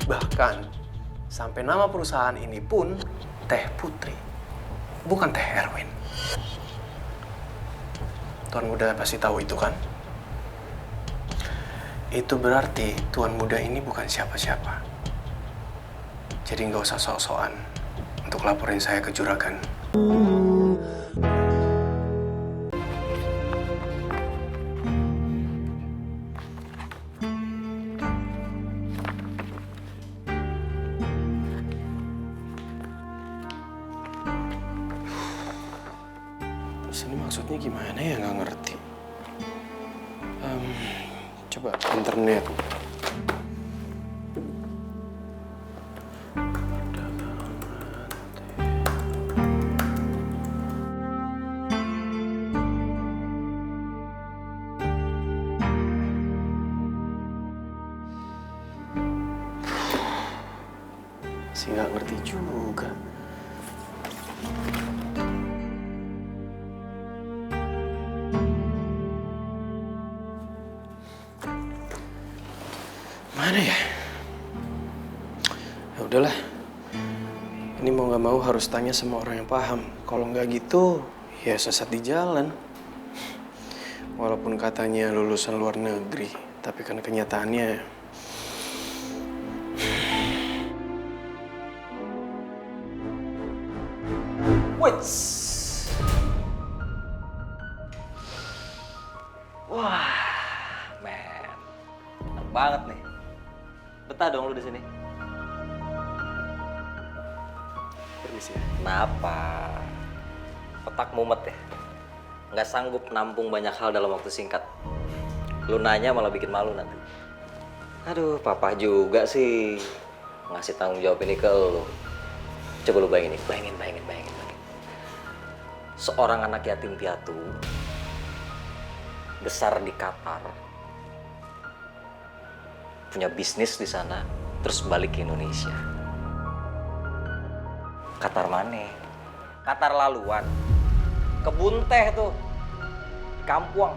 Bahkan sampai nama perusahaan ini pun Teh Putri, bukan Teh Erwin. Tuan Muda pasti tahu itu kan? Itu berarti Tuan Muda ini bukan siapa-siapa. Jadi nggak usah sok-sokan untuk laporin saya ke juragan. Terus ini maksudnya gimana ya, nggak ngerti. Coba internet. Masih nggak ngerti juga. Mana ya? Ya udahlah. Ini mau nggak mau harus tanya sama orang yang paham. Kalau nggak gitu, ya sesat di jalan. Walaupun katanya lulusan luar negeri, tapi kan kenyataannya Wits. Wah, men, enak banget nih. Betah dong lu di sini. permisi ya. Kenapa? Otak mumet ya? Nggak sanggup nampung banyak hal dalam waktu singkat. Lu nanya malah bikin malu nanti. Aduh, papa juga sih ngasih tanggung jawab ini ke lu. Coba lu bayangin nih, bayangin. Seorang anak yatim piatu besar di Qatar, punya bisnis di sana, terus balik ke Indonesia. Qatar mana? Qatar laluan. Kebun teh tuh, di Kampuang.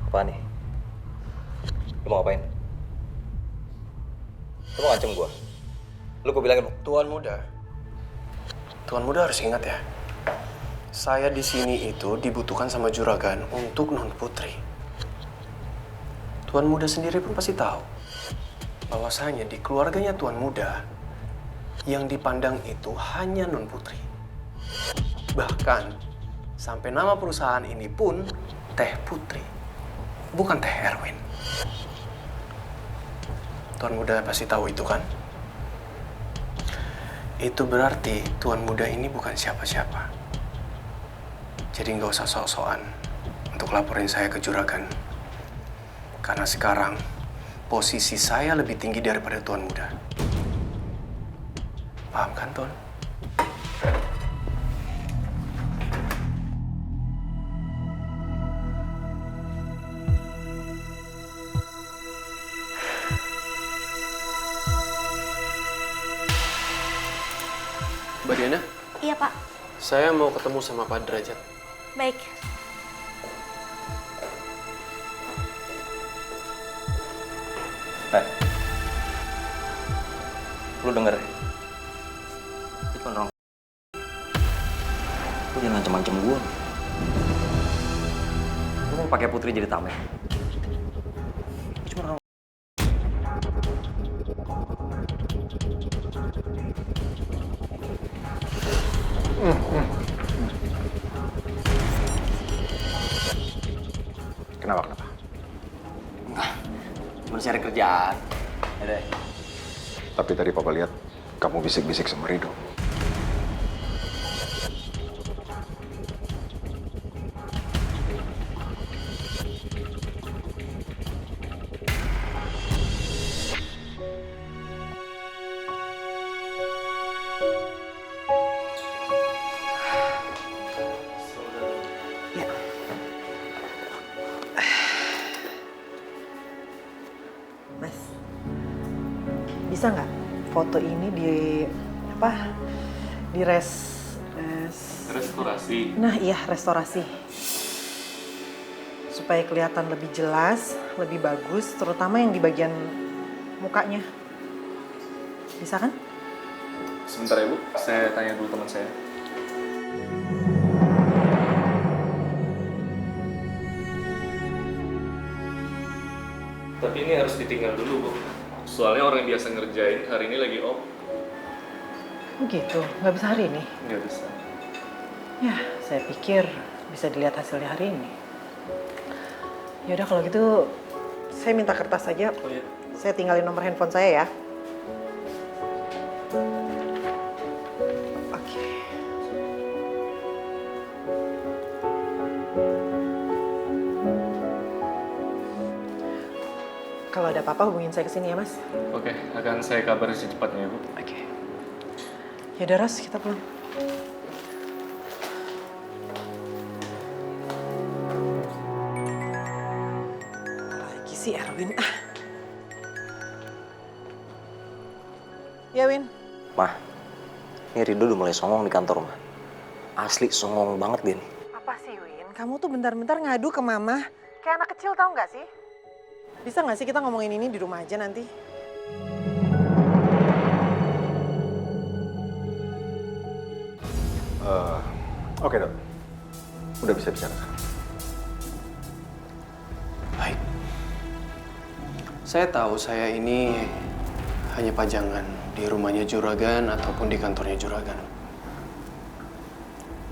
Apa nih? Lu mau ngapain? Lu mau ngancem gua? Lu gua bilangin, Tuan Muda harus ingat ya. Saya di sini itu dibutuhkan sama juragan untuk Non Putri. Tuan Muda sendiri pun pasti tahu bahwasanya di keluarganya Tuan Muda yang dipandang itu hanya Non Putri. Bahkan sampai nama perusahaan ini pun Teh Putri, bukan Teh Erwin. Tuan Muda pasti tahu itu kan? Itu berarti Tuan Muda ini bukan siapa-siapa. Jadi nggak usah sok-sokan untuk laporin saya ke juragan. Karena sekarang posisi saya lebih tinggi daripada Tuan Muda. Paham kan, Tuan? Mbak Diana? Iya, Pak. Saya mau ketemu sama Pak Derajat. Baik. lu denger ya? Itu cuma orang. Lu jangan ngancem-ngancem gua. Lu mau pakai Putri jadi tameng. Itu cuma orang. Kenapa? Cuma cari kerjaan. Yaudah. Tapi tadi Papa lihat kamu bisik-bisik sama Rido. Ya. Mas, bisa nggak foto ini di Mas. Restorasi. Nah iya, restorasi. Supaya kelihatan lebih jelas, lebih bagus, terutama yang di bagian mukanya. Bisa kan? Sebentar ya Bu, saya tanya dulu teman saya. Tapi ini harus ditinggal dulu Bu. Soalnya orang yang biasa ngerjain hari ini lagi off. Oh gitu, nggak bisa hari ini? Nggak bisa. Ya, saya pikir bisa dilihat hasilnya hari ini. Yaudah kalau gitu, saya minta kertas saja. Oh iya. Saya tinggalin nomor handphone saya ya. Oke. Kalau ada apa-apa hubungin saya ke sini ya, Mas. Oke, akan saya kabarin secepatnya ya Bu. Oke. Yaudah, Ros, kita pulang. Lagi sih Erwin. Ya, Win. Mah, ini Rido udah mulai songong di kantor, Mah. Asli songong banget dia nih. Apa sih, Win? Kamu tuh bentar-bentar ngadu ke Mama. Kayak anak kecil, tahu nggak sih? Bisa nggak sih kita ngomongin ini di rumah aja nanti? Oke dok, udah bisa bicara. Baik. Saya tahu saya ini hanya pajangan di rumahnya Juragan ataupun di kantornya Juragan.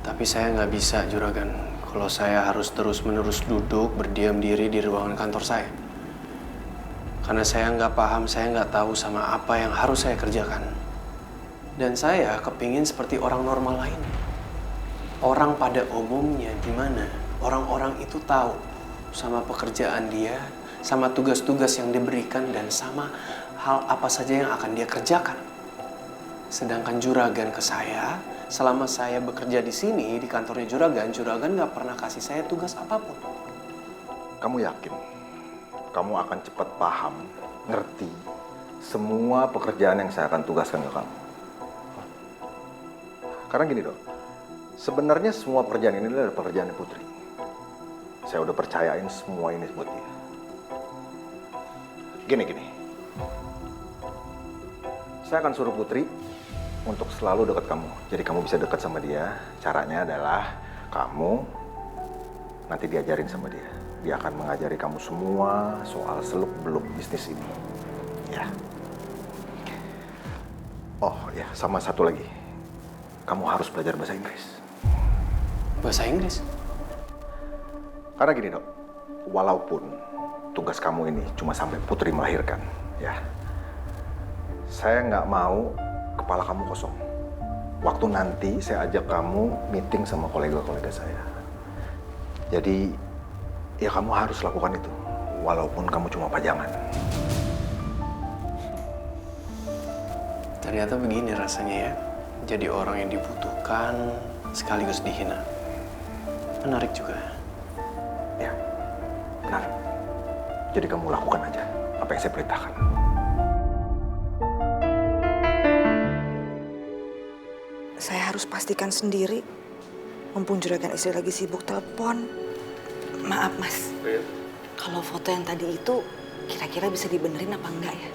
Tapi saya nggak bisa, Juragan, kalau saya harus terus-menerus duduk berdiam diri di ruangan kantor saya. Karena saya nggak paham, saya nggak tahu sama apa yang harus saya kerjakan. Dan saya kepingin seperti orang normal lainnya. Orang pada umumnya, di mana orang-orang itu tahu sama pekerjaan dia, sama tugas-tugas yang diberikan, dan sama hal apa saja yang akan dia kerjakan. Sedangkan Juragan ke saya, selama saya bekerja di sini, di kantornya Juragan nggak pernah kasih saya tugas apapun. Kamu yakin kamu akan cepat paham, ngerti semua pekerjaan yang saya akan tugaskan ke kamu? Karena gini dok, sebenarnya semua pekerjaan ini adalah pekerjaan Putri. Saya udah percayain semua ini buat dia. Gini. Saya akan suruh Putri untuk selalu dekat kamu. Jadi kamu bisa dekat sama dia. Caranya adalah kamu nanti diajarin sama dia. Dia akan mengajari kamu semua soal seluk-beluk bisnis ini. Ya. Oh ya, sama satu lagi. Kamu harus belajar bahasa Inggris. Bahasa Inggris? Karena gini dok, walaupun tugas kamu ini cuma sampai Putri melahirkan, ya, saya nggak mau kepala kamu kosong. Waktu nanti saya ajak kamu meeting sama kolega-kolega saya. Jadi, ya kamu harus lakukan itu, walaupun kamu cuma pajangan. Ternyata begini rasanya ya, jadi orang yang dibutuhkan sekaligus dihina. Menarik juga. Ya, benar. Jadi kamu lakukan aja apa yang saya perintahkan. Saya harus pastikan sendiri. Mumpung Juragan istri lagi sibuk telepon. Maaf, Mas. Iya. Kalau foto yang tadi itu kira-kira bisa dibenerin apa enggak ya?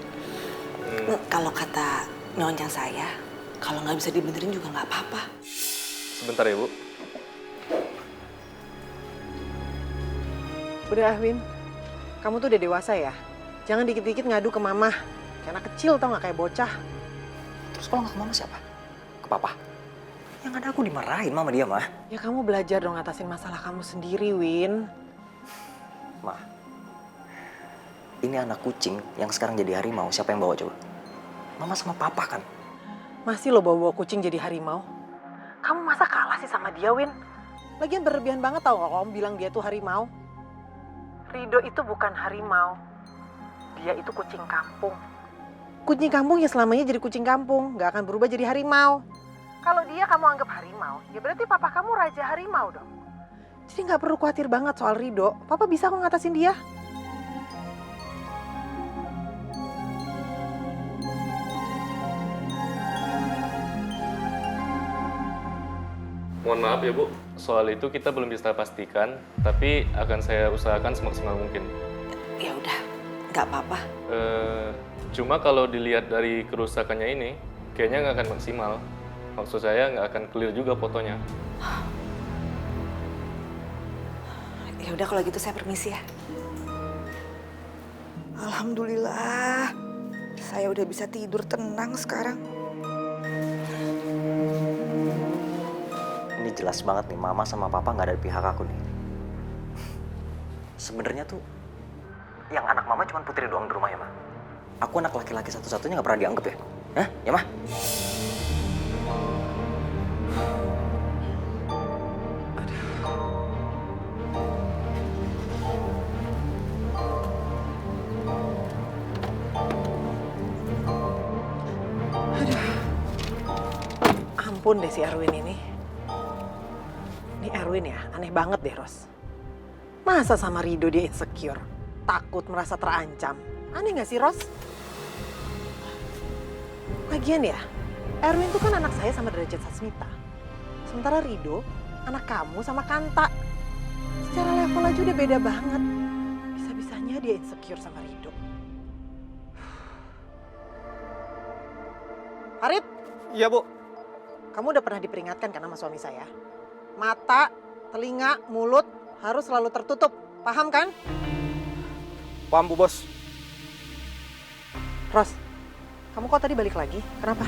Kalau kata nyonya saya, kalau nggak bisa dibenerin juga nggak apa-apa. Sebentar ya Bu. Udah, Win. Kamu tuh udah dewasa ya. Jangan dikit-dikit ngadu ke Mama. Kayak anak kecil, tau nggak, kayak bocah. Terus kalau nggak ke Mama siapa? Ke Papa? Yang ada aku dimarahin Mama dia, Mah. Ya kamu belajar dong ngatasin masalah kamu sendiri, Win. Mah, ini anak kucing yang sekarang jadi harimau. Siapa yang bawa coba? Mama sama Papa kan? Masih lo bawa kucing jadi harimau? Kamu masa kalah sih sama dia, Win? Lagian berlebihan banget tau gak kamu bilang dia tuh harimau? Rido itu bukan harimau. Dia itu kucing kampung. Kucing kampung ya selamanya jadi kucing kampung. Gak akan berubah jadi harimau. Kalau dia kamu anggap harimau, ya berarti papa kamu raja harimau dong. Jadi gak perlu khawatir banget soal Rido. Papa bisa kok ngatasin dia. Mohon maaf ya Bu, soal itu kita belum bisa pastikan, tapi akan saya usahakan semaksimal mungkin. Ya udah, nggak apa-apa. Cuma kalau dilihat dari kerusakannya ini, kayaknya nggak akan maksimal. Maksud saya nggak akan clear juga fotonya. Ya udah kalau gitu saya permisi ya. Alhamdulillah, saya udah bisa tidur tenang sekarang. Ini jelas banget nih, mama sama papa nggak ada di pihak aku nih. Sebenarnya tuh, yang anak mama cuma Putri doang di rumah ya, Ma? Aku anak laki-laki satu-satunya nggak pernah dianggap ya? Hah? Ya, Ma? Ampun deh si Erwin ini. Ini Erwin ya, aneh banget deh Ros. Masa sama Rido dia insecure? Takut merasa terancam. Aneh gak sih Ros? Lagian ya, Erwin tuh kan anak saya sama derajat Sasmita. Sementara Rido, anak kamu sama Kanta. Secara level aja udah beda banget. Bisa-bisanya dia insecure sama Rido. Farid, Iya, Bu. kamu udah pernah diperingatkan kan sama suami saya? Mata, telinga, mulut harus selalu tertutup. Paham kan? Paham, Bu Bos. Ros, kamu kok tadi balik lagi? Kenapa?